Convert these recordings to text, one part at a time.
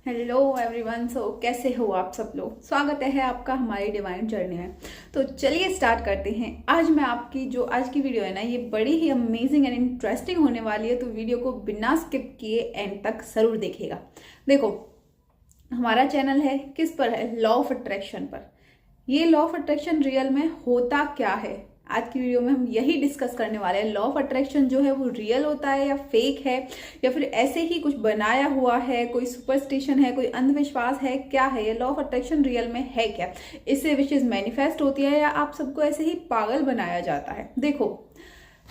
Hello everyone. कैसे हो आप सब लोग। स्वागत है आपका हमारी डिवाइन जर्नी में। तो चलिए स्टार्ट करते हैं। आज मैं आपकी जो आज की वीडियो है ना, ये बड़ी ही अमेजिंग एंड इंटरेस्टिंग होने वाली है। तो वीडियो को बिना स्किप किए एंड तक जरूर देखिएगा। देखो, हमारा चैनल है किस पर है? लॉ ऑफ अट्रैक्शन पर। ये लॉ ऑफ अट्रैक्शन रियल में होता क्या है, आज की वीडियो में हम यही डिस्कस करने वाले हैं। लॉ ऑफ अट्रैक्शन जो है वो रियल होता है या फेक है, या फिर ऐसे ही कुछ बनाया हुआ है, कोई सुपरस्टिशन है, कोई अंधविश्वास है, क्या है ये लॉ ऑफ अट्रैक्शन रियल में है क्या? इससे विशेष मैनिफेस्ट होती है या आप सबको ऐसे ही पागल बनाया जाता है? देखो,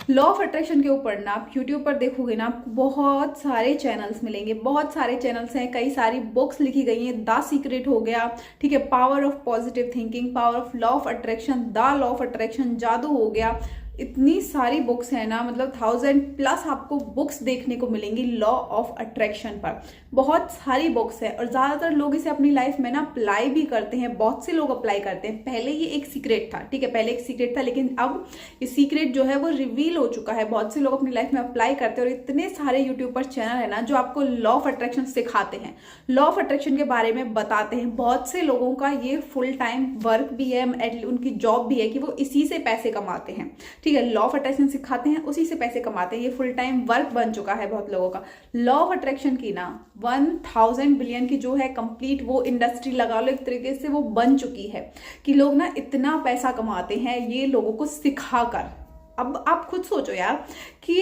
लॉ ऑफ अट्रैक्शन के ऊपर ना आप यूट्यूब पर देखोगे ना, आपको बहुत सारे चैनल्स मिलेंगे। बहुत सारे चैनल्स हैं, कई सारी बुक्स लिखी गई हैं। द सीक्रेट हो गया, ठीक है, power of positive thinking, power of law of attraction, the law of attraction, जादू हो गया। इतनी सारी बुक्स है ना, मतलब 1000+ आपको बुक्स देखने को मिलेंगी लॉ ऑफ अट्रैक्शन पर। बहुत सारी बुक्स है और ज्यादातर लोग इसे अपनी लाइफ में ना अप्लाई भी करते हैं। बहुत से लोग अप्लाई करते हैं। पहले ये एक सीक्रेट था, ठीक है, पहले एक सीक्रेट था, लेकिन अब ये सीक्रेट जो है वो रिवील हो चुका है। बहुत से लोग अपनी लाइफ में अप्लाई करते हैं और इतने सारे यूट्यूब पर चैनल है ना जो आपको लॉ ऑफ अट्रैक्शन सिखाते हैं, लॉ ऑफ अट्रैक्शन के बारे में बताते हैं। बहुत से लोगों का ये फुल टाइम वर्क भी है, उनकी जॉब भी है कि वो इसी से पैसे कमाते हैं। ठीक है, लॉ ऑफ अट्रैक्शन सिखाते हैं, उसी से पैसे कमाते हैं। ये फुल टाइम वर्क बन चुका है बहुत लोगों का। लॉ ऑफ अट्रैक्शन की ना 1000 बिलियन की जो है कंप्लीट वो इंडस्ट्री लगा लो, एक तरीके से वो बन चुकी है कि लोग ना इतना पैसा कमाते हैं ये लोगों को सिखाकर। अब आप खुद सोचो यार कि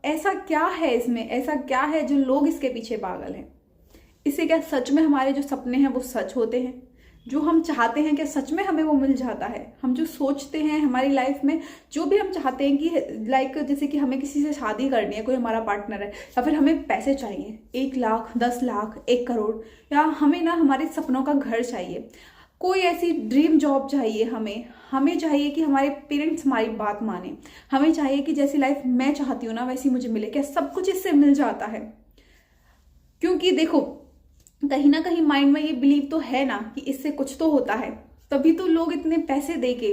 ऐसा क्या है इसमें, ऐसा क्या है जो लोग इसके पीछे पागल हैं? इससे क्या सच में हमारे जो सपने हैं वो सच होते हैं? जो हम चाहते हैं क्या सच में हमें वो मिल जाता है? हम जो सोचते हैं हमारी लाइफ में, जो भी हम चाहते हैं कि लाइक जैसे कि हमें किसी से शादी करनी है, कोई हमारा पार्टनर है, या फिर हमें पैसे चाहिए 1 लाख, 10 लाख, 1 करोड़, या हमें ना हमारे सपनों का घर चाहिए, कोई ऐसी ड्रीम जॉब चाहिए, हमें चाहिए कि हमारे पेरेंट्स हमारी बात माने, हमें चाहिए कि जैसी लाइफ मैं चाहती हूँ ना वैसी मुझे मिले। क्या सब कुछ इससे मिल जाता है? क्योंकि देखो, कहीं ना कहीं माइंड में ये बिलीव तो है ना कि इससे कुछ तो होता है, तभी तो लोग इतने पैसे दे के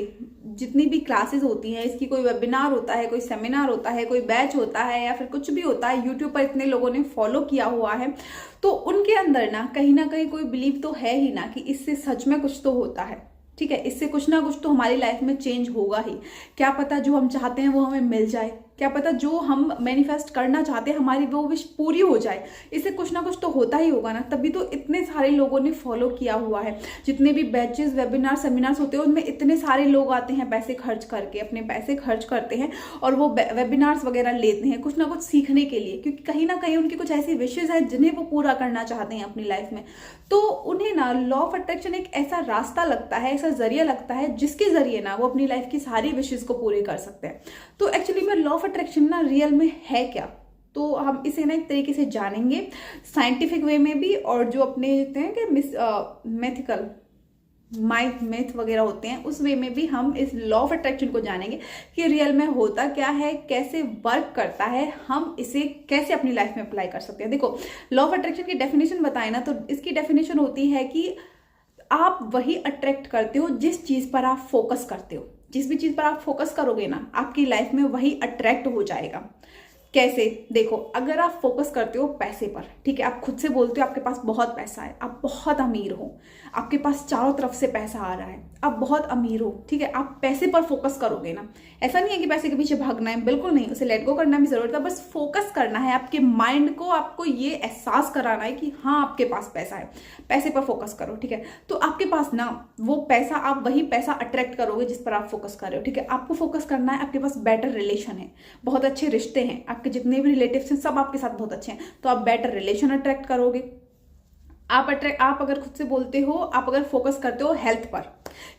जितनी भी क्लासेस होती हैं, इसकी कोई वेबिनार होता है, कोई सेमिनार होता है, कोई बैच होता है, या फिर कुछ भी होता है, यूट्यूब पर इतने लोगों ने फॉलो किया हुआ है, तो उनके अंदर ना कहीं कोई बिलीव तो है ही ना कि इससे सच में कुछ तो होता है। ठीक है, इससे कुछ ना कुछ तो हमारी लाइफ में चेंज होगा ही। क्या पता जो हम चाहते हैं वो हमें मिल जाए, क्या पता जो हम मैनिफेस्ट करना चाहते हैं हमारी वो विश पूरी हो जाए। इससे कुछ ना कुछ तो होता ही होगा ना, तभी तो इतने सारे लोगों ने फॉलो किया हुआ है। जितने भी बैचेस, वेबिनार, सेमिनार्स होते हैं उनमें इतने सारे लोग आते हैं, पैसे खर्च करके, अपने पैसे खर्च करते हैं और वो वेबिनार्स वगैरह लेते हैं कुछ ना कुछ सीखने के लिए, क्योंकि कहीं ना कहीं उनकी कुछ ऐसी विशेज है जिन्हें वो पूरा करना चाहते हैं अपनी लाइफ में। तो उन्हें ना लॉ ऑफ अट्रैक्शन एक ऐसा रास्ता लगता है, ऐसा जरिया लगता है जिसके जरिए ना वो अपनी लाइफ की सारी विशेज को पूरे कर सकते हैं। तो एक्चुअली में लॉ ऑफ अट्रैक्शन ना रियल में है क्या, तो हम इसे ना एक तरीके से जानेंगे साइंटिफिक वे में भी, और जो अपने होते हैं कि मैथिकल मैथ वगैरह होते हैं उस वे में भी हम इस लॉ ऑफ अट्रैक्शन को जानेंगे कि रियल में होता क्या है, कैसे वर्क करता है, हम इसे कैसे अपनी लाइफ में अप्लाई कर सकते हैं। देखो, लॉ ऑफ अट्रैक्शन की डेफिनेशन बताए ना, तो इसकी डेफिनेशन होती है कि आप वही अट्रैक्ट करते हो जिस चीज पर आप फोकस करते हो। जिस भी चीज पर आप फोकस करोगे ना आपकी लाइफ में वही अट्रैक्ट हो जाएगा। कैसे? देखो, अगर आप फोकस करते हो पैसे पर, ठीक है, आप खुद से बोलते हो आपके पास बहुत पैसा है, आप बहुत अमीर हो, आपके पास चारों तरफ से पैसा आ रहा है, आप बहुत अमीर हो, ठीक है, आप पैसे पर फोकस करोगे ना। ऐसा नहीं है कि पैसे के पीछे भागना है, बिल्कुल नहीं, उसे लेट गो करना भी जरूरत है, बस फोकस करना है। आपके माइंड को आपको ये एहसास कराना है कि हाँ आपके पास पैसा है, पैसे पर फोकस करो, ठीक है। तो आपके पास ना वो पैसा, आप वही पैसा अट्रैक्ट करोगे जिस पर आप फोकस कर रहे हो, ठीक है। आपको फोकस करना है, आपके पास बेटर रिलेशन है, बहुत अच्छे रिश्ते हैं, आपके जितने भी रिलेटिव्स हैं सब आपके साथ बहुत अच्छे हैं, तो आप बेटर रिलेशन अट्रैक्ट करोगे। आप अगर खुद से बोलते हो, आप अगर फोकस करते हो हेल्थ पर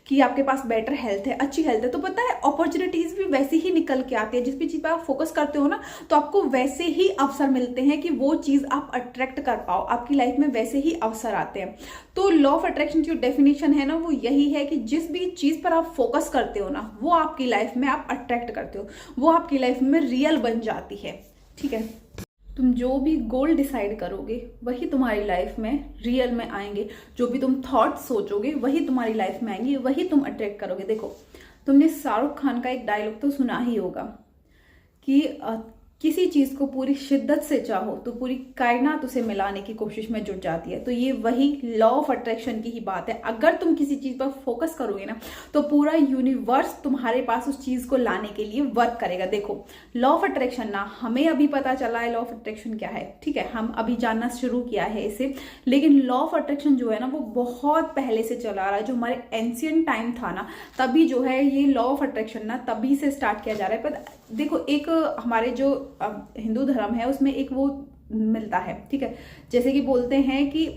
कि आपके पास बेटर हेल्थ है, अच्छी हेल्थ है, तो पता है अपॉर्चुनिटीज भी वैसे ही निकल के आती है। जिस भी चीज पर आप फोकस करते हो ना, तो आपको वैसे ही अवसर मिलते हैं कि वो चीज आप अट्रैक्ट कर पाओ, आपकी लाइफ में वैसे ही अवसर आते हैं। तो लॉ ऑफ अट्रैक्शन की जो डेफिनेशन है ना वो यही है कि जिस भी चीज पर आप फोकस करते हो ना वो आपकी लाइफ में आप अट्रैक्ट करते हो, वो आपकी लाइफ में रियल बन जाती है। ठीक है, तुम जो भी गोल डिसाइड करोगे वही तुम्हारी लाइफ में रियल में आएंगे। जो भी तुम थॉट सोचोगे वही तुम्हारी लाइफ में आएंगे, वही तुम अट्रैक्ट करोगे। देखो, तुमने शाहरुख खान का एक डायलॉग तो सुना ही होगा कि किसी चीज को पूरी शिद्दत से चाहो तो पूरी कायनात उसे मिलाने की कोशिश में जुट जाती है। तो ये वही लॉ ऑफ अट्रैक्शन की ही बात है। अगर तुम किसी चीज पर फोकस करोगे ना तो पूरा यूनिवर्स तुम्हारे पास उस चीज को लाने के लिए वर्क करेगा। देखो लॉ ऑफ अट्रैक्शन ना हमें अभी पता चला है लॉ ऑफ अट्रैक्शन क्या है, ठीक है, हम अभी जानना शुरू किया है इसे, लेकिन लॉ ऑफ अट्रैक्शन जो है ना वो बहुत पहले से चला आ रहा है। जो हमारे एंशियंट टाइम था ना तभी जो है ये लॉ ऑफ अट्रैक्शन ना तभी से स्टार्ट किया जा रहा है। पर देखो एक हमारे जो हिंदू धर्म है उसमें एक वो मिलता है, ठीक है, जैसे कि बोलते हैं कि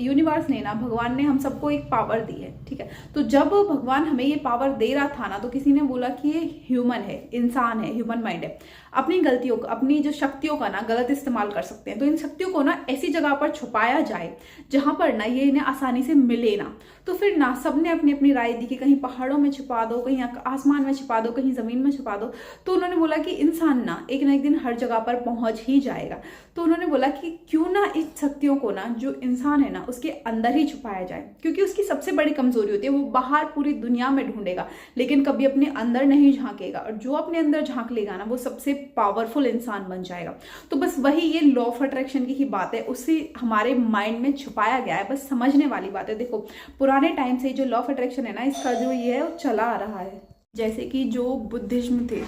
यूनिवर्स ने ना, भगवान ने हम सबको एक पावर दी है, ठीक है। तो जब भगवान हमें ये पावर दे रहा था ना तो किसी ने बोला कि ये ह्यूमन है, इंसान है, ह्यूमन माइंड है, अपनी गलतियों का, अपनी जो शक्तियों का ना गलत इस्तेमाल कर सकते हैं। तो इन शक्तियों को ना ऐसी जगह पर छुपाया जाए जहां पर ना ये इन्हें आसानी से मिले ना। तो फिर ना सबने अपनी अपनी राय दी कि कहीं पहाड़ों में छुपा दो, कहीं आसमान में छुपा दो, कहीं जमीन में छुपा दो। तो उन्होंने बोला कि इंसान ना एक दिन हर जगह पर पहुंच ही जाएगा। तो उन्होंने बोला कि क्यों ना इन शक्तियों को ना जो इंसान है ना उसके अंदर ही छुपाया जाए, क्योंकि उसकी सबसे बड़ी कमजोरी होती है वो बाहर पूरी दुनिया में ढूंढेगा लेकिन कभी अपने अंदर नहीं झांकेगा, और जो अपने अंदर झांक लेगा ना वो सबसे पावरफुल इंसान बन जाएगा। तो बस वही ये लॉ ऑफ अट्रैक्शन की ही बात है, उससे हमारे माइंड में छुपाया गया है, बस समझने वाली बात है। देखो पुराने टाइम से जो लॉ ऑफ अट्रैक्शन है ना इसका जो ये है वो चला आ रहा है। जैसे कि जो बुद्धिज्म थे,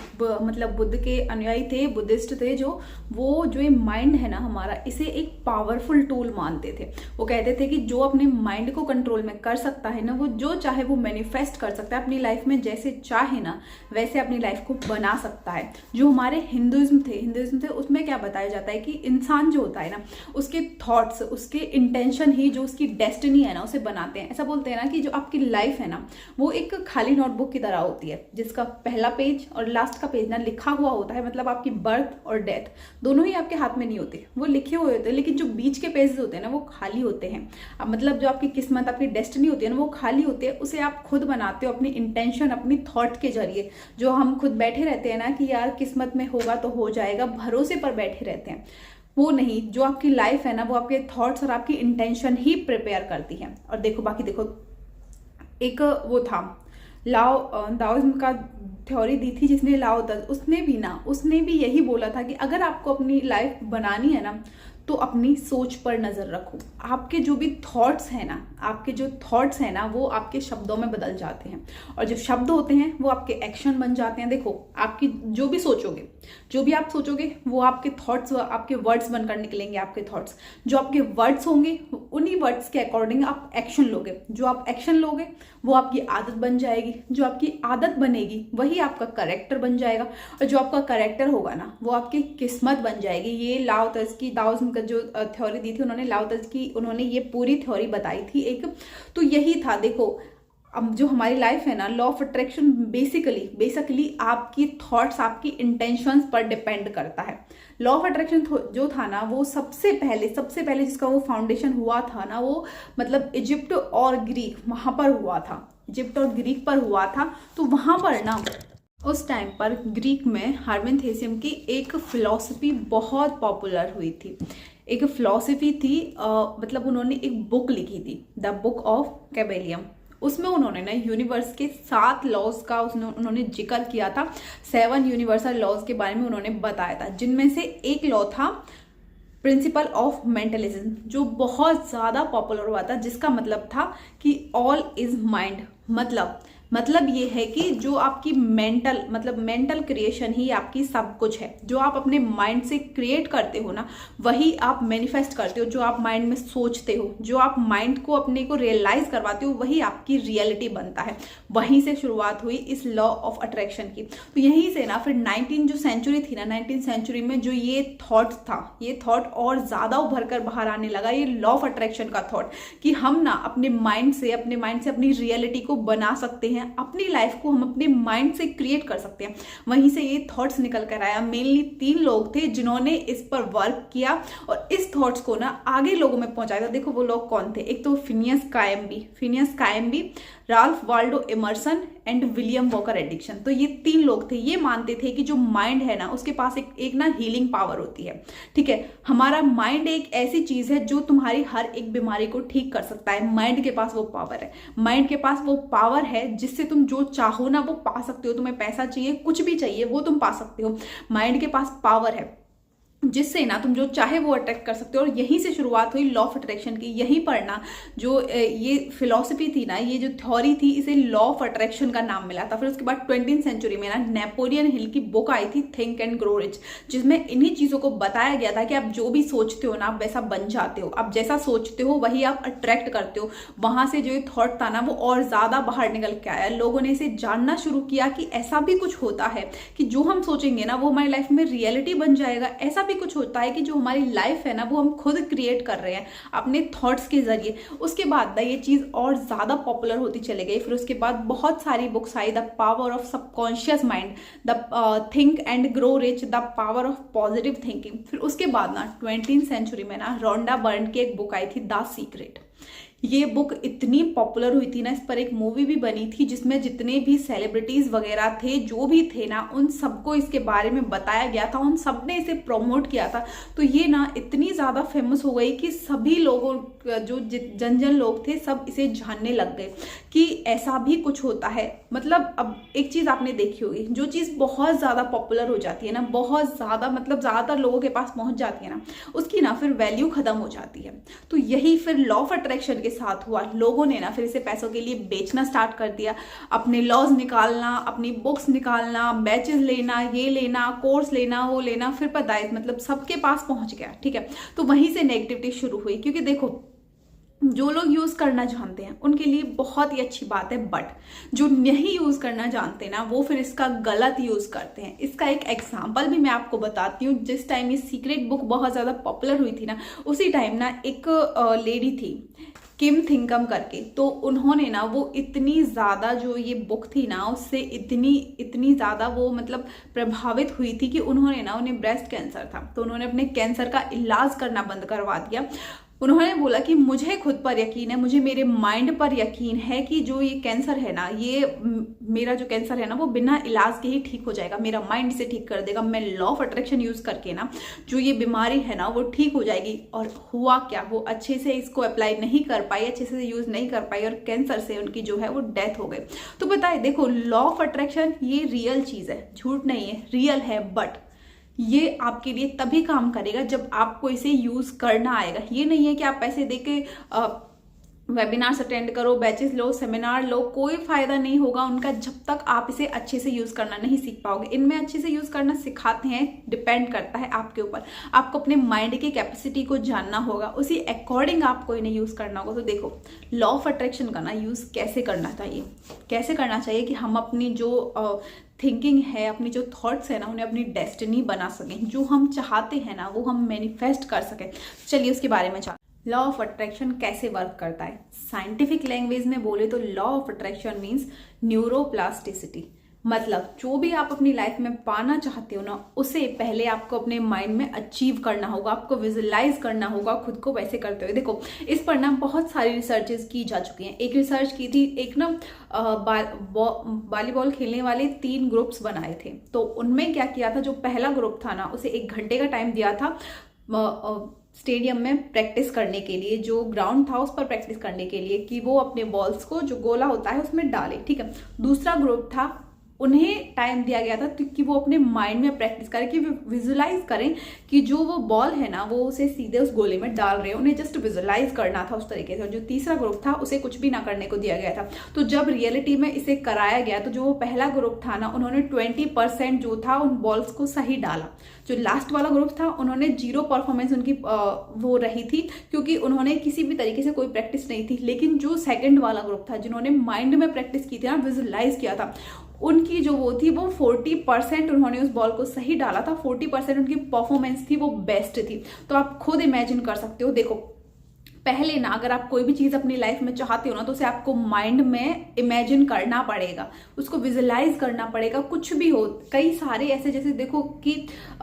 मतलब बुद्ध के अनुयायी थे, बुद्धिस्ट थे, वो जो ये माइंड है ना हमारा, इसे एक पावरफुल टूल मानते थे। वो कहते थे कि जो अपने माइंड को कंट्रोल में कर सकता है ना वो जो चाहे वो मैनिफेस्ट कर सकता है, अपनी लाइफ में जैसे चाहे ना वैसे अपनी लाइफ को बना सकता है। जो हमारे हिंदुइज्म थे उसमें क्या बताया जाता है कि इंसान जो होता है ना उसके थॉट्स, उसके इंटेंशन ही जो उसकी डेस्टिनी है ना उसे बनाते हैं। ऐसा बोलते हैं ना कि जो आपकी लाइफ है ना वो एक खाली नोटबुक की तरह होती है जिसका पहला पेज और लास्ट का पेज ना लिखा हुआ होता है, मतलब आपकी बर्थ और डेथ दोनों ही आपके हाथ में नहीं होते, वो लिखे हुए होते हैं, लेकिन जो बीच के पेजेस होते हैं ना वो खाली होते हैं। अब मतलब जो आपकी किस्मत, आपकी डेस्टिनी होती है ना वो खाली होती है, उसे आप खुद बनाते हो अपनी इंटेंशन, अपनी थॉट के जरिए। जो हम खुद बैठे रहते हैं ना कि यार किस्मत में होगा तो हो जाएगा, भरोसे पर बैठे रहते हैं, वो नहीं। जो आपकी लाइफ है ना वो आपके थॉट्स और आपकी इंटेंशन ही प्रिपेयर करती है। और देखो बाकी देखो एक वो था दाओइज्म का थ्योरी दी थी जिसने लाओ तज, उसने भी यही बोला था कि अगर आपको अपनी लाइफ बनानी है ना तो अपनी सोच पर नजर रखो। आपके जो भी थॉट्स हैं ना वो आपके शब्दों में बदल जाते हैं, और जो शब्द होते हैं वो आपके एक्शन बन जाते हैं। देखो आपकी जो भी आप सोचोगे वो आपके थॉट्स, आपके वर्ड्स बनकर निकलेंगे। आपके थॉट्स, जो आपके वर्ड्स होंगे उन्हीं वर्ड्स के अकॉर्डिंग आप एक्शन लोगे। जो आप एक्शन लोगे वो आपकी आदत बन जाएगी, जो आपकी आदत बनेगी वही आपका करेक्टर बन जाएगा, और जो आपका करेक्टर होगा ना वो आपकी किस्मत बन जाएगी। ये लाओ तज की दाओइज्म का जो थ्योरी दी थी उन्होंने, लाओ तज की उन्होंने ये पूरी थ्योरी बताई थी एक, तो यही था। देखो अब जो हमारी लाइफ है ना, लॉ ऑफ अट्रैक्शन बेसिकली आपकी थॉट्स, आपकी इंटेंशंस पर डिपेंड करता है। लॉ ऑफ अट्रैक्शन जो था ना वो सबसे पहले जिसका वो फाउंडेशन हुआ था ना वो मतलब इजिप्ट और ग्रीक, वहां पर हुआ था, इजिप्ट और ग्रीक पर हुआ था। तो वहां पर ना उस टाइम पर ग्रीक में हर्मेनथेसियम की एक फिलॉसफी बहुत पॉपुलर हुई थी। एक फिलॉसफी थी मतलब उन्होंने एक बुक लिखी थी, द बुक ऑफ कैबेलियम। उसमें उन्होंने ना यूनिवर्स के 7 लॉज का उन्होंने जिक्र किया था। 7 यूनिवर्सल लॉज के बारे में उन्होंने बताया था, जिनमें से एक लॉ था प्रिंसिपल ऑफ मेंटलिज्म, जो बहुत ज्यादा पॉपुलर हुआ था, जिसका मतलब था कि ऑल इज माइंड। मतलब ये है कि जो आपकी मेंटल क्रिएशन ही आपकी सब कुछ है। जो आप अपने माइंड से क्रिएट करते हो ना वही आप मैनिफेस्ट करते हो। जो आप माइंड में सोचते हो, जो आप माइंड को अपने को रियलाइज करवाते हो वही आपकी रियलिटी बनता है। वहीं से शुरुआत हुई इस लॉ ऑफ अट्रैक्शन की। तो यहीं से ना फिर 19 सेंचुरी में जो ये थॉट था, ये थॉट और ज्यादा उभर कर बाहर आने लगा, ये लॉ ऑफ अट्रैक्शन का थॉट, कि हम ना अपने माइंड से अपनी रियलिटी को बना सकते हैं, अपनी लाइफ को हम अपने माइंड से क्रिएट कर सकते हैं। वहीं से ये थॉट्स निकल कर आया। मेनली 3 लोग थे जिन्होंने इस पर वर्क किया और इस थॉट्स को ना आगे लोगों में पहुंचाया था। देखो वो लोग कौन थे, एक तो Phineas Quimby, Ralph Waldo Emerson and William Walker Atkinson. तो ये 3 लोग थे, ये मानते थे कि जो माइंड है ना उसके पास एक ना हीलिंग पावर होती है। ठीक है, हमारा माइंड एक ऐसी चीज है जो तुम्हारी हर एक बीमारी को ठीक कर सकता है। माइंड के पास वो पावर है जिससे तुम जो चाहो ना वो पा सकते हो। तुम्हें पैसा चाहिए, कुछ भी चाहिए वो तुम पा सकते हो। माइंड के पास पावर है। जिससे ना तुम जो चाहे वो अट्रैक्ट कर सकते हो। और यहीं से शुरुआत हुई लॉ ऑफ अट्रैक्शन की। यहीं पर ना जो ये फिलॉसफी थी ना, ये जो थ्योरी थी, इसे लॉ ऑफ अट्रैक्शन का नाम मिला था। फिर उसके बाद 20वीं सेंचुरी में ना नेपोलियन हिल की बुक आई थी थिंक एंड ग्रो रिच, जिसमें इन्हीं चीजों को बताया गया था कि आप जो भी सोचते हो ना, आप वैसा बन जाते हो। आप जैसा सोचते हो वही आप अट्रैक्ट करते हो। वहां से जो ये थॉट था ना, वो और ज्यादा बाहर निकल के आया। लोगों ने इसे जानना शुरू किया कि ऐसा भी कुछ होता है कि जो हम सोचेंगे ना, वो हमारी लाइफ में रियलिटी बन जाएगा। ऐसा भी कुछ होता है कि जो हमारी लाइफ है ना, वो हम खुद क्रिएट कर रहे हैं अपने थॉट्स के जरिए। उसके बाद ना ये चीज और ज्यादा पॉपुलर होती चली गई। फिर उसके बाद बहुत सारी books I, the power of subconscious mind, the think and grow rich, the power of positive thinking. फिर उसके बाद ना 20वीं सेंचुरी में ना रोंडा बर्न की एक बुक आई थी द सीक्रेट। ये बुक इतनी पॉपुलर हुई थी ना, इस पर एक मूवी भी बनी थी, जिसमें जितने भी सेलिब्रिटीज वगैरह थे, जो भी थे ना, उन सबको इसके बारे में बताया गया था। उन सब ने इसे प्रमोट किया था। तो ये ना इतनी ज्यादा फेमस हो गई कि सभी लोगों, जो जन जन लोग थे, सब इसे जानने लग गए कि ऐसा भी कुछ होता है। मतलब अब एक चीज आपने देखी होगी, जो चीज बहुत ज्यादा पॉपुलर हो जाती है ना, बहुत ज्यादा मतलब ज्यादातर लोगों के पास पहुंच जाती है ना, उसकी ना फिर वैल्यू खत्म हो जाती है। तो यही फिर लॉ ऑफ अट्रैक्शन के साथ हुआ। लोगों ने ना फिर इसे पैसों के लिए बेचना स्टार्ट कर दिया। अपने लॉज निकालना, अपनी बुक्स निकालना, बैचेस लेना, ये लेना, कोर्स लेना, वो लेना, फिर पता है मतलब सबके पास पहुंच गया। ठीक है, तो वहीं से नेगेटिविटी शुरू हुई। क्योंकि देखो, जो लोग यूज करना जानते हैं उनके लिए बहुत ही अच्छी बात है, बट जो नहीं यूज करना जानते ना, वो फिर इसका गलत यूज करते हैं। इसका एक एग्जांपल भी मैं आपको बताती हूँ। जिस टाइम ये सीक्रेट बुक बहुत ज्यादा पॉपुलर हुई थी ना, उसी टाइम ना एक लेडी थी किम थिंकम करके। तो उन्होंने ना वो इतनी ज्यादा जो ये बुक थी ना, उससे इतनी ज्यादा वो मतलब प्रभावित हुई थी कि उन्होंने ना, उन्हें ब्रेस्ट कैंसर था, तो उन्होंने अपने कैंसर का इलाज करना बंद करवा दिया। उन्होंने बोला कि मुझे खुद पर यकीन है, मुझे मेरे माइंड पर यकीन है कि जो ये कैंसर है ना, ये मेरा जो कैंसर है ना, वो बिना इलाज के ही ठीक हो जाएगा। मेरा माइंड इसे ठीक कर देगा। मैं लॉ ऑफ अट्रैक्शन यूज करके ना, जो ये बीमारी है ना, वो ठीक हो जाएगी। और हुआ क्या, वो अच्छे से इसको अप्लाई नहीं कर पाई, अच्छे से यूज नहीं कर पाई, और कैंसर से उनकी जो है वो डेथ हो गई। तो बताए, देखो, लॉ ऑफ अट्रैक्शन ये रियल चीज है, झूठ नहीं है, रियल है। बट ये आपके लिए तभी काम करेगा जब आपको इसे यूज करना आएगा। ये नहीं है कि आप पैसे देके वेबिनार्स अटेंड करो, बैचेस लो, सेमिनार लो, कोई फायदा नहीं होगा उनका जब तक आप इसे अच्छे से यूज करना नहीं सीख पाओगे। इनमें अच्छे से यूज करना सिखाते हैं, डिपेंड करता है आपके ऊपर। आपको अपने माइंड की कैपेसिटी को जानना होगा, उसी अकॉर्डिंग आपको इन्हें यूज करना होगा। तो देखो, लॉ ऑफ अट्रैक्शन का ना यूज कैसे करना चाहिए, कैसे करना चाहिए कि हम अपनी जो थिंकिंग है, अपनी जो थॉट्स है ना, उन्हें अपनी डेस्टिनी बना सकें। जो हम चाहते हैं ना, वो हम मैनिफेस्ट कर सकें। चलिए उसके बारे में लॉ ऑफ अट्रैक्शन कैसे वर्क करता है। साइंटिफिक लैंग्वेज में बोले तो law of attraction means neuroplasticity. मतलब जो भी आप अपनी लाइफ में पाना चाहते हो ना, उसे पहले आपको अपने माइंड में अचीव करना होगा, आपको विजुलाइज करना होगा खुद को वैसे करते हुए। देखो, इस पर ना बहुत सारी रिसर्चेस की जा चुकी हैं। एक रिसर्च की थी, एक ना वॉलीबॉल खेलने वाले 3 ग्रुप्स बनाए थे। तो उनमें क्या किया था, जो पहला ग्रुप था ना, उसे 1 घंटे का टाइम दिया था स्टेडियम में प्रैक्टिस करने के लिए, जो ग्राउंड था उस पर प्रैक्टिस करने के लिए, कि वो अपने बॉल्स को जो गोला होता है उसमें डाले। ठीक है। दूसरा ग्रुप था, उन्हें टाइम दिया गया था कि वो अपने माइंड में प्रैक्टिस करें, कि विजुलाइज करें कि जो वो बॉल है ना, वो उसे सीधे उस गोले में डाल रहे हैं। उन्हें जस्ट विजुलाइज करना था उस तरीके से। और जो तीसरा ग्रुप था, उसे कुछ भी ना करने को दिया गया था। तो जब रियलिटी में इसे कराया गया, तो जो वो पहला ग्रुप था ना, उन्होंने 20% जो था उन बॉल्स को सही डाला। जो लास्ट वाला ग्रुप था, उन्होंने 0 परफॉर्मेंस उनकी वो रही थी, क्योंकि उन्होंने किसी भी तरीके से कोई प्रैक्टिस नहीं थी। लेकिन जो सेकंड वाला ग्रुप था, जिन्होंने माइंड में प्रैक्टिस की थी ना, विजुलाइज किया था, उनकी जो वो थी, वो 40% उन्होंने उस बॉल को सही डाला था। 40% उनकी परफॉर्मेंस थी, वो बेस्ट थी। तो आप खुद इमेजिन कर सकते हो। देखो, पहले ना, अगर आप कोई भी चीज अपनी लाइफ में चाहते हो ना, तो उसे आपको माइंड में इमेजिन करना पड़ेगा, उसको विजुलाइज करना पड़ेगा। कुछ भी हो, कई सारे ऐसे, जैसे देखो कि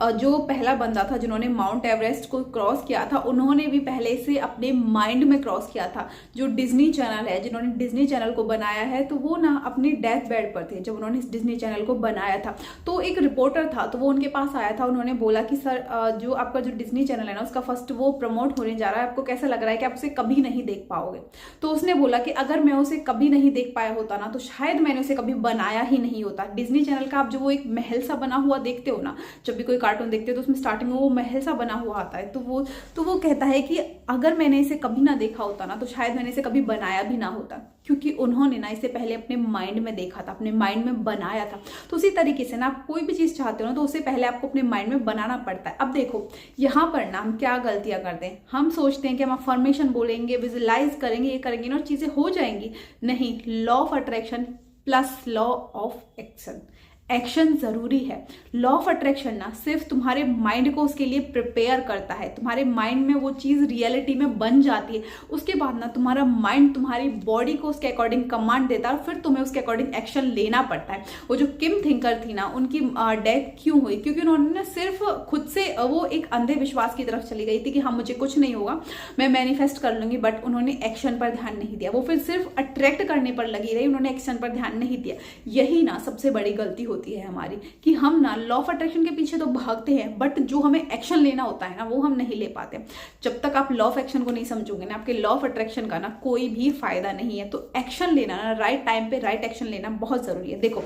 जो पहला बंदा था जिन्होंने माउंट एवरेस्ट को क्रॉस किया था, उन्होंने भी पहले से अपने माइंड में क्रॉस किया था। जो डिज्नी चैनल है, जिन्होंने डिज्नी चैनल को बनाया है, तो वो ना अपनी डेथ बेड पर थे जब उन्होंने इस डिज्नी चैनल को बनाया था। तो एक रिपोर्टर था, तो वो उनके पास आया था। उन्होंने बोला कि सर, जो आपका जो डिज्नी चैनल है ना, उसका फर्स्ट वो प्रमोट होने जा रहा है, आपको कैसा लग रहा है कि आप उसे कभी नहीं देख पाओगे। तो उसने बोला कि अगर मैं उसे कभी नहीं देख पाया होता ना तो शायद मैंने उसे कभी बनाया ही नहीं होता। डिज्नी चैनल का आप जो वो एक महल सा बना हुआ देखते हो ना, जब भी कोई कार्टून देखते हो तो उसमें स्टार्टिंग में वो महल सा बना हुआ आता है, तो वो कहता है कि अगर मैंने इसे कभी ना देखा होता ना तो शायद मैंने इसे कभी बनाया भी ना होता, क्योंकि उन्होंने ना इसे पहले अपने माइंड में देखा था, अपने माइंड में बनाया था। तो उसी तरीके से ना आप कोई भी चीज चाहते हो ना तो उसे पहले आपको अपने माइंड में बनाना पड़ता है। अब देखो यहाँ पर ना हम क्या गलतियां करते हैं, हम सोचते हैं कि हम अफर्मेशन बोलेंगे, विजुलाइज करेंगे, ये करेंगे ना और चीजें हो जाएंगी। नहीं, law of attraction plus law of action, action जरूरी है। लॉ ऑफ अट्रैक्शन ना सिर्फ तुम्हारे माइंड को उसके लिए प्रिपेयर करता है, तुम्हारे माइंड में वो चीज रियलिटी में बन जाती है, उसके बाद ना तुम्हारा माइंड तुम्हारी बॉडी को उसके अकॉर्डिंग कमांड देता है और फिर तुम्हें उसके अकॉर्डिंग एक्शन लेना पड़ता है। वो जो किम थिंकर थी ना, उनकी डेथ क्यों हुई? क्योंकि उन्होंने ना सिर्फ खुद से वो एक अंधे विश्वास की तरफ चली गई थी कि हाँ मुझे कुछ नहीं होगा, मैं मैनिफेस्ट कर लूंगी, बट उन्होंने एक्शन पर ध्यान नहीं दिया। वो फिर सिर्फ अट्रैक्ट करने पर लगी रही, उन्होंने एक्शन पर ध्यान नहीं दिया। यही ना सबसे बड़ी गलती होती है हमारी, कि हम ना लॉ ऑफ अट्रैक्शन के पीछे तो भागते हैं बट जो हमें एक्शन लेना होता है ना वो हम नहीं ले पाते। जब तक आप लॉ ऑफ एक्शन को नहीं समझोगे ना, आपके लॉ ऑफ अट्रैक्शन का ना कोई भी फायदा नहीं है। तो एक्शन लेना ना, राइट टाइम पे राइट एक्शन लेना बहुत जरूरी है। देखो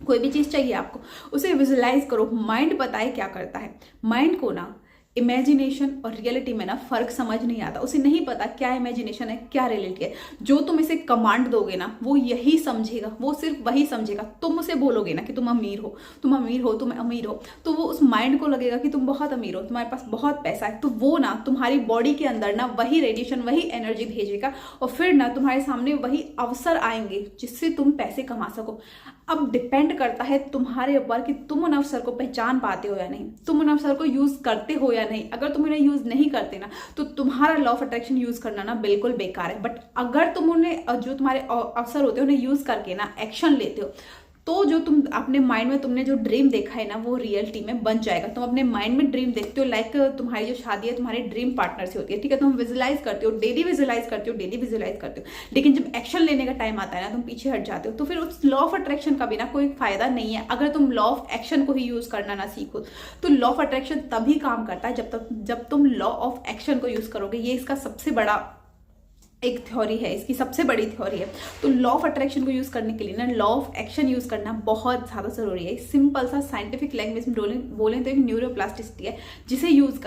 कोई भी चीज चाहिए आपको, उसे विजुलाइज करो। माइंड पता है क्या करता है, माइंड को ना इमेजिनेशन और रियलिटी में ना फर्क समझ नहीं आता। उसे नहीं पता क्या इमेजिनेशन है क्या रियलिटी है। जो तुम इसे कमांड दोगे ना वो यही समझेगा, वो सिर्फ वही समझेगा। तुम उसे बोलोगे ना कि तुम अमीर हो, तुम अमीर हो, तुम अमीर हो, तो वो उस माइंड को लगेगा कि तुम बहुत अमीर हो, तुम्हारे पास बहुत पैसा है। तो वो ना तुम्हारी बॉडी के अंदर ना वही रेडिएशन, वही एनर्जी भेजेगा और फिर ना तुम्हारे सामने वही अवसर आएंगे जिससे तुम पैसे कमा सको। अब डिपेंड करता है तुम्हारे ऊपर कि तुम उन अवसर को पहचान पाते हो या नहीं, तुम उन अवसर को यूज करते हो या नहीं। अगर तुम उन्हें यूज नहीं करते ना तो तुम्हारा लॉ ऑफ अट्रैक्शन यूज करना ना बिल्कुल बेकार है। बट अगर तुम उन्हें, जो तुम्हारे अवसर होते हैं उन्हें यूज करके ना एक्शन लेते हो, तो जो तुम अपने माइंड में तुमने जो ड्रीम देखा है ना वो रियलिटी में बन जाएगा। तुम अपने माइंड में ड्रीम देखते हो, लाइक तुम्हारी जो शादी है तुम्हारे ड्रीम पार्टनर से होती है, ठीक है, तुम विजुलाइज करते हो, डेली विजुलाइज करते हो, डेली विजुलाइज करते हो, लेकिन जब एक्शन लेने का टाइम आता है ना तुम पीछे हट जाते हो। तो फिर उस लॉ ऑफ अट्रैक्शन का भी ना कोई फायदा नहीं है अगर तुम लॉ ऑफ एक्शन को ही यूज करना ना सीखो। तो लॉ ऑफ अट्रैक्शन तभी काम करता है जब तुम लॉ ऑफ एक्शन को यूज करोगे। ये इसका सबसे बड़ा एक थ्योरी है, इसकी सबसे बड़ी थ्योरी है। तो लॉ ऑफ अट्रैक्शन को यूज करने के लिए ना लॉ ऑफ एक्शन यूज करना बहुत ज्यादा जरूरी है। सिंपल सा साइंटिफिक लैंग्वेज में बोलें तो एक न्यूरोप्लास्टिसिटी है, जिसे यूज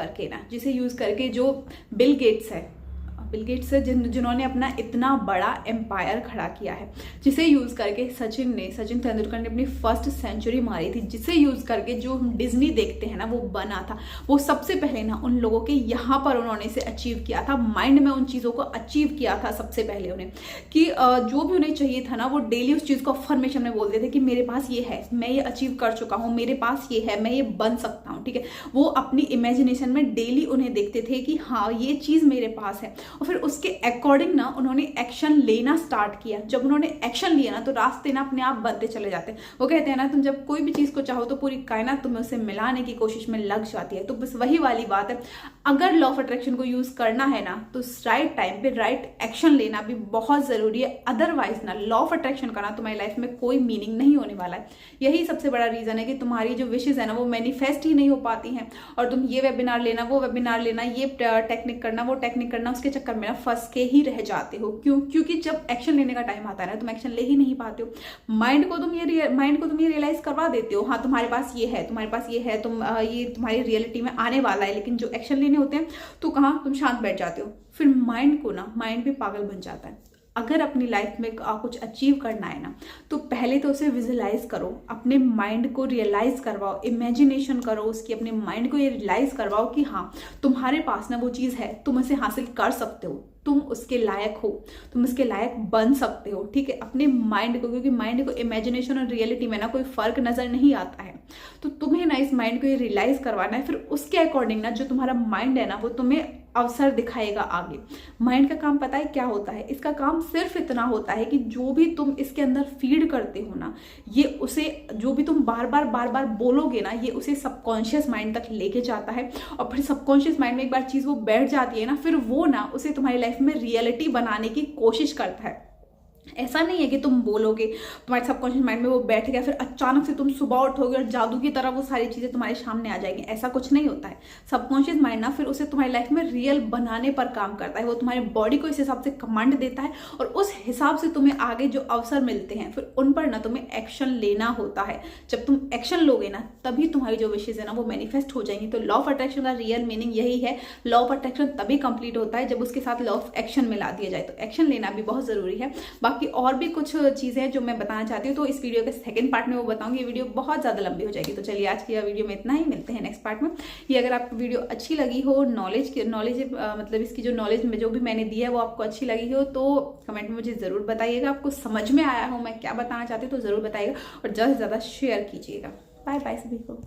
करके जो बिल गेट्स है जिन्होंने अपना इतना बड़ा एम्पायर खड़ा किया है, जिसे यूज करके सचिन तेंदुलकर ने अपनी फर्स्ट सेंचुरी मारी थी, जिसे यूज करके जो हम डिज्नी देखते हैं ना वो बना था। वो सबसे पहले ना उन लोगों के यहाँ पर उन्होंने इसे अचीव किया था, माइंड में उन चीजों को अचीव किया था सबसे पहले उन्हें, कि जो भी उन्हें चाहिए था ना वो डेली उस चीज को अफर्मेशन में बोलते थे कि मेरे पास ये है, मैं ये अचीव कर चुका हूँ, मेरे पास ये है, मैं ये बन सकता हूँ, ठीक है। वो अपनी इमेजिनेशन में डेली उन्हें देखते थे कि हाँ ये चीज मेरे पास है, और फिर उसके अकॉर्डिंग ना उन्होंने एक्शन लेना स्टार्ट किया। जब उन्होंने एक्शन लिया ना तो रास्ते ना अपने आप बनते चले जाते हैं। वो कहते हैं ना तुम जब कोई भी चीज को चाहो तो पूरी कायनात तुम्हें उसे मिलाने की कोशिश में लग जाती है। तो बस वही वाली बात है, अगर लॉ ऑफ अट्रैक्शन को यूज करना है ना तो राइट टाइम पे राइट एक्शन लेना भी बहुत जरूरी है। अदरवाइज ना लॉ ऑफ अट्रैक्शन का ना तुम्हारी लाइफ में कोई मीनिंग नहीं होने वाला है। यही सबसे बड़ा रीजन है कि तुम्हारी जो विशेज है ना वो मैनिफेस्ट ही नहीं हो पाती हैं, और तुम ये वेबिनार लेना, वो वेबिनार लेना, ये टेक्निक करना, वो टेक्निक करना, उसके चक्कर में ना फंस के ही रह जाते हो। क्योंकि जब एक्शन लेने का टाइम आता है ना तुम एक्शन ले ही नहीं पाते हो। माइंड को तुम ये रियलाइज करवा देते हो, हाँ तुम्हारे पास ये है, तुम्हारे पास ये है, ये तुम्हारी रियलिटी में आने वाला है, लेकिन जो एक्शन लेने होते हैं तो कहाँ तुम शांत बैठ जाते हो। फिर माइंड भी पागल बन जाता है। अगर अपनी लाइफ में कुछ अचीव करना है ना तो पहले तो उसे विजुलाइज करो, अपने माइंड को रियलाइज करवाओ, इमेजिनेशन करो उसकी, अपने माइंड को ये रियलाइज करवाओ कि हाँ तुम्हारे पास ना वो चीज़ है, तुम उसे हासिल कर सकते हो, तुम उसके लायक हो, तुम उसके लायक बन सकते हो, ठीक है। अपने माइंड को, क्योंकि माइंड को इमेजिनेशन और रियलिटी में ना कोई फर्क नजर नहीं आता है, तो तुम्हें ना इस माइंड को ये रियलाइज करवाना है। फिर उसके अकॉर्डिंग ना जो तुम्हारा माइंड है ना वो तुम्हें अवसर दिखाएगा आगे। माइंड का काम पता है क्या होता है? इसका काम सिर्फ इतना होता है कि जो भी तुम इसके अंदर फीड करते हो ना, ये उसे, जो भी तुम बार बार बोलोगे ना, ये उसे सबकॉन्शियस माइंड तक लेके जाता है, और फिर सबकॉन्शियस माइंड में एक बार चीज वो बैठ जाती है ना, फिर वो ना उसे तुम्हारी लाइफ में रियलिटी बनाने की कोशिश करता है। ऐसा नहीं है कि तुम बोलोगे तुम्हारे सबकॉन्शियस माइंड में वो बैठ गया, फिर अचानक से तुम सुबह उठोगे और जादू की तरह वो सारी चीज़ें तुम्हारे सामने आ जाएंगी। ऐसा कुछ नहीं होता है। सबकॉन्शियस माइंड ना फिर उसे तुम्हारी लाइफ में रियल बनाने पर काम करता है। वो तुम्हारी बॉडी को इस हिसाब से कमांड देता है और उस हिसाब से तुम्हें आगे जो अवसर मिलते हैं फिर उन पर ना तुम्हें एक्शन लेना होता है। जब तुम एक्शन लोगे ना तभी तुम्हारी जो विशेष है ना वो मैनिफेस्ट हो जाएंगी। तो लॉ ऑफ अट्रैक्शन का रियल मीनिंग यही है। लॉ ऑफ अट्रैक्शन तभी कंप्लीट होता है जब उसके साथ लॉ ऑफ एक्शन मिला दिया जाए। तो एक्शन लेना भी बहुत जरूरी है। बाकी और भी कुछ चीजें जो मैं बताना चाहती हूँ तो इस वीडियो के सेकंड पार्ट में वो बताऊंगी। ये वीडियो बहुत ज्यादा लंबी हो जाएगी। तो चलिए आज की वीडियो में इतना ही, मिलते हैं नेक्स्ट पार्ट में। ये अगर आपको वीडियो अच्छी लगी हो, नॉलेज मतलब इसकी जो नॉलेज में जो भी मैंने दी है वो आपको अच्छी लगी हो तो कमेंट में मुझे जरूर बताइएगा। आपको समझ में आया हो मैं क्या बताना चाहती हूँ तो जरूर बताइएगा और ज्यादा से ज्यादा शेयर कीजिएगा। बाय बाय सभी को।